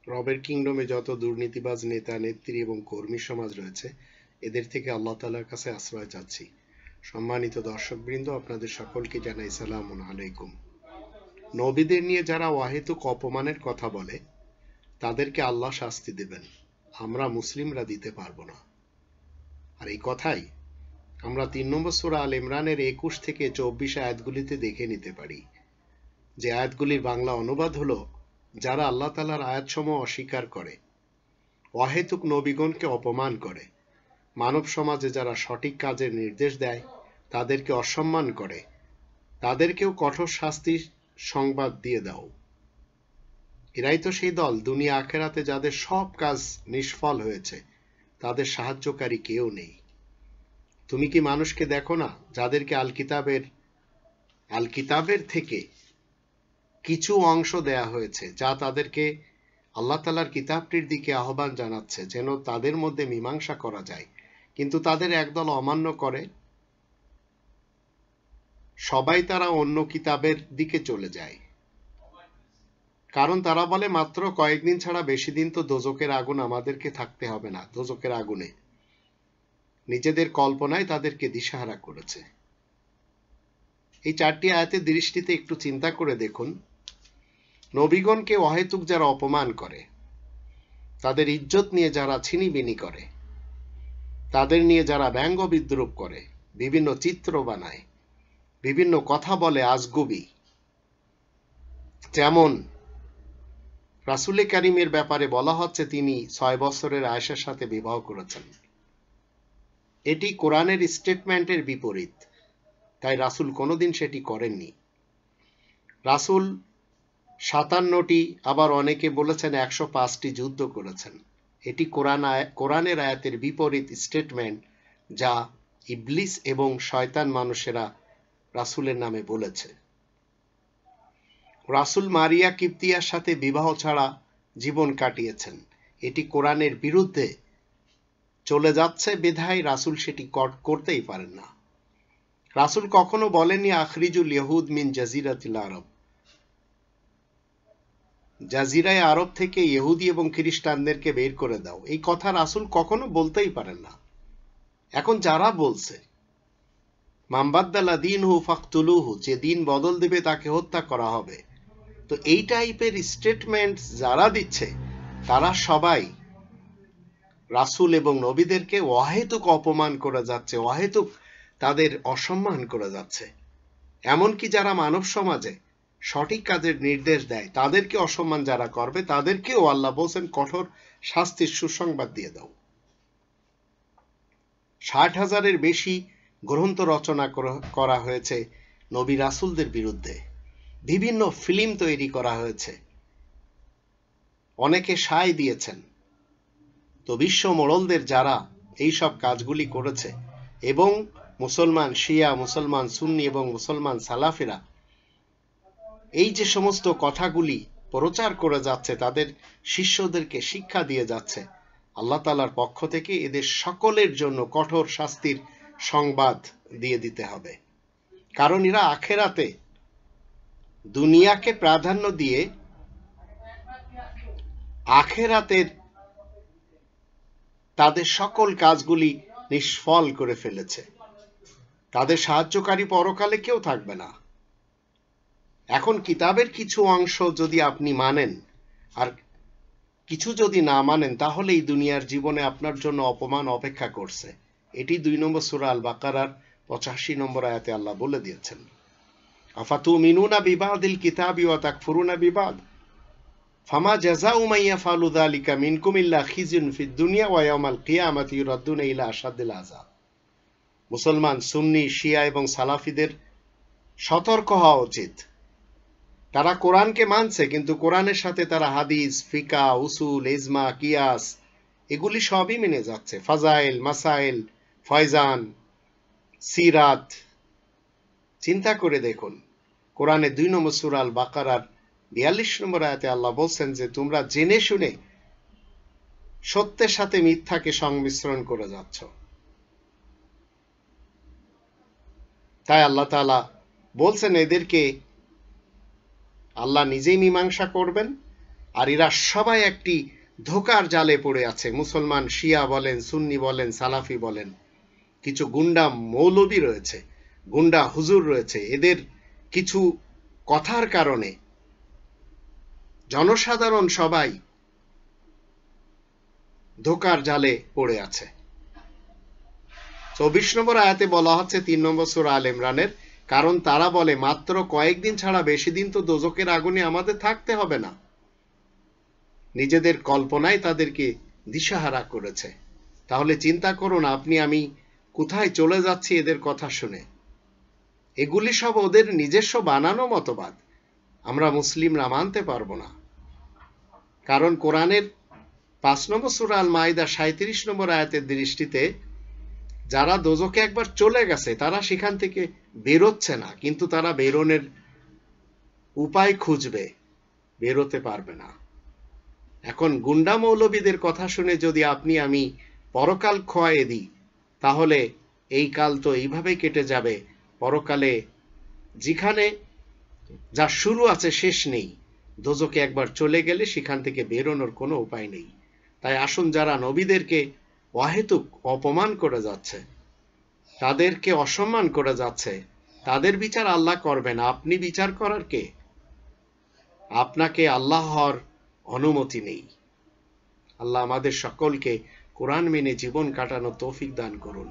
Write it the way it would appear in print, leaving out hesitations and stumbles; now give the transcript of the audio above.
রবের কিংডমে যত দুর্নীতিবাজ নেতা নেত্রী এবং কর্মী সমাজ রয়েছে, এদের থেকে আল্লাহ তাআলার কাছে আশ্রয় চাচ্ছি। সম্মানিত দর্শকবৃন্দ, আপনাদের সকলকে জানাই সালামুন আলাইকুম। নবীদের নিয়ে যারা অহেতুক অপমানের কথা বলে, তাদেরকে আল্লাহ শাস্তি দেবেন, আমরা মুসলিমরা দিতে পারবো না। আর এই কথাই আমরা ৩ নম্বর সূরা আল ইমরানের ২১ থেকে ২৪ আয়াতগুলিতে দেখে নিতে পারি, যে আয়াতগুলির বাংলা অনুবাদ হলো, যারা আল্লাহ তাআলার আয়াতসমূহ অস্বীকার করে, অহেতুক নবীগণকে অপমান করে, মানব সমাজে যারা সঠিক কাজের নির্দেশ দেয় তাদেরকে অসম্মান করে, তাদেরকেও কঠোর শাস্তির সংবাদ দিয়ে দাও। এরাই তো সেই দল, দুনিয়া আখেরাতে যাদের সব কাজ নিষ্ফল হয়েছে, তাদের সাহায্যকারী কেউ নেই। তুমি কি মানুষকে দেখো না, যাদেরকে আল কিতাবের থেকে কিছু অংশ দেয়া হয়েছে, যা তাদেরকে আল্লাহ তাআলার কিতাবটির দিকে আহ্বান জানাচ্ছে যেন তাদের মধ্যে মীমাংসা করা যায়, কিন্তু তাদের একদল অমান্য করে, সবাই তারা অন্য কিতাবের দিকে চলে যায়। কারণ তারা বলে, মাত্র কয়েকদিন ছাড়া বেশি দিন তো দোজখের আগুন আমাদেরকে থাকতে হবে না। দোজখের আগুনে নিজেদের কল্পনায় তাদেরকে দিশাহারা করেছে। এই 4টি আয়াতের দৃষ্টিতে একটু চিন্তা করে দেখুন, নবীগণকে অহেতুক যারা অপমান করে, তাদের ইজ্জত নিয়ে যারা ছিনিবিনি করে, তাদের নিয়ে যারা ব্যঙ্গ বিদ্রূপ করে, বিভিন্ন চিত্র বানায়, বিভিন্ন কথা বলে আজগুবি, যেমন রাসূল কারীমের ব্যাপারে বলা হচ্ছে তিনি 6 বছরের আয়েশার সাথে বিবাহ করেছেন। এটি কোরআনের স্টেটমেন্টের বিপরীত, তাই রাসূল কোনোদিন সেটি করেননি। রাসূল 57টি, আবার অনেকে বলেছেন 105টি যুদ্ধ করেছেন। এটি কোরআনের আয়াতের বিপরীত স্টেটমেন্ট, যা ইবলিস এবং শয়তান মানুষেরা রাসূলের নামে বলেছে। রাসূল মারিয়া কিপ্তিয়ার সাথে বিবাহ ছাড়া জীবন কাটিয়েছেন। এটি কোরআনের বিরুদ্ধে চলে যাচ্ছে, বিধায় রাসূল সেটি করতেই পারেন না। রাসূল কখনো বলেননি আখরিজুল ইহুদ মিন জাজিরাতিল আরব, জাজিরায়ে আরব থেকে ইহুদি এবং খ্রিস্টানদেরকে বের করে দাও। এই কথা রাসূল কখনো বলতেই পারেন না। এখন যারা বলছে মান বাদ্দালা দীনহু ফাকতুলুহু, যে দিন বদল দিবে তাকে হত্যা করা হবে, তো এই টাইপের স্টেটমেন্ট যারা দিচ্ছে, তারা সবাই রাসূল এবং নবীদেরকে অহেতুক অপমান করে যাচ্ছে, অহেতুক তাদের অসম্মান করে যাচ্ছে। এমনকি যারা মানব সমাজে সঠিক কাজের নির্দেশ দেয়, তাদেরকে অসম্মান যারা করবে, তাদেরকেও আল্লাহ বলছেন কঠোর শাস্তির সুসংবাদ দিয়ে দাও। 60,000-এর বেশি গ্রন্থ রচনা করা হয়েছে নবী রাসূলদের বিরুদ্ধে, বিভিন্ন ফিল্ম তৈরি করা হয়েছে, অনেকে সায় দিয়েছেন। তো বিশ্ব মোড়লদের যারা এই সব কাজগুলি করেছে, এবং মুসলমান শিয়া, মুসলমান সুন্নি এবং মুসলমান সালাফিরা এই যে সমস্ত কথাগুলি প্রচার করে যাচ্ছে, তাদের শিষ্যদেরকে শিক্ষা দিয়ে যাচ্ছে, আল্লাহ তাআলার পক্ষ থেকে এদের সকলের জন্য কঠোর শাস্তির সংবাদ দিয়ে দিতে হবে। কারণ এরা আখেরাতে দুনিয়াকে প্রাধান্য দিয়ে আখেরাতের তাদের সকল কাজগুলি নিষ্ফল করে ফেলেছে। তাদের সাহায্যকারী পরকালে কেউ থাকবে না। এখন কিতাবের কিছু অংশ যদি আপনি মানেন আর কিছু যদি না মানেন, তাহলে এই দুনিয়ার জীবনে আপনার জন্য অপমান অপেক্ষা করছে। এটি 2 নম্বর সূরা আল বাকারার 85 নম্বর আয়াতে আল্লাহ বলে দিয়েছেন, আফাতুমিনুনা বিবাদিল কিতাবি ওয়া তাকফুরুনা বিবাদ ফামা জাযাউ মান ইয়াফআলু যালিকা মিনকুম ইল্লা খিজুন ফিদ দুনিয়া ওয়া ইয়াউমাল কিয়ামাতি ইউরাদ্দুনা ইলা আশাদ্দিল আযাব। মুসলমান সুন্নি, শিয়া এবং সালাফিদের সতর্ক হওয়া উচিত। তারা কোরআনকে মানছে, কিন্তু কোরআনের সাথে তারা হাদিস, ফিকা, উসুল, ইজমা, কিয়াস এগুলি সবই মেনে যাচ্ছে। ফাজাইল, মাসাইল, ফয়জান, সিরাত। চিন্তা করে দেখুন, কোরআনে 2 নম্বর সূরা আল বাকারার 42 নম্বর আয়াতে আল্লাহ বলছেন যে তোমরা জেনে শুনে সত্যের সাথে মিথ্যাকে সংমিশ্রণ করে যাচ্ছ। তাই আল্লাহ তাআলা বলছেন এদেরকে আল্লাহ নিজেই মীমাংসা করবেন, আর এরা সবাই একটি ধোঁকার জালে পড়ে আছে। মুসলমান শিয়া বলেন, সুন্নি বলেন, সালাফি বলেন, কিছু গুন্ডা মৌলবি রয়েছে, গুন্ডা হুজুর রয়েছে। এদের কিছু কথার কারণে জনসাধারণ সবাই ধোঁকার জালে পড়ে আছে। 24 নম্বর আয়াতে বলা হচ্ছে 3 নম্বর সূরা আল ইমরানের, কারণ তারা বলে মাত্র কয়েকদিন ছাড়া বেশি দিন তো দোজখের আগুনে আমাদের থাকতে হবে না। নিজেদের কল্পনায় তাদেরকে দিশাহারা করেছে। তাহলে চিন্তা করুন আপনি আমি কোথায় চলে যাচ্ছি এদের কথা শুনে। এগুলি সব ওদের নিজস্ব বানানো মতবাদ, আমরা মুসলিমরা মানতে পারবো না। কারণ কোরআনের 5 নম্বর সূরা আল মাইদা 37 নম্বর আয়াতের দৃষ্টিতে যারা দোজখে একবার চলে গেছে তারা সেখান থেকে বেরোচ্ছে না, কিন্তু তারা বেরোনোর উপায় খুঁজবে, বেরোতে পারবে না। এখন গুন্ডা মৌলবীদের কথা শুনে যদি আপনি আমি পরকাল খোয়াইয়ে দিই, তাহলে এই কাল তো এইভাবেই কেটে যাবে। পরকালে যেখানে যা শুরু আছে শেষ নেই। দোজখে একবার চলে গেলে সেখান থেকে বেরোনোর কোনো উপায় নেই। তাই আসুন, যারা নবীদেরকে অহেতুক অপমান করে যাচ্ছে, তাদেরকে অসম্মান করে যাচ্ছে, তাদের বিচার আল্লাহ করবেন। আপনি বিচার করার কে? আপনাকে আল্লাহর অনুমতি নেই। আল্লাহ আমাদের সকলকে কোরআন মেনে জীবন কাটানোর তৌফিক দান করুন।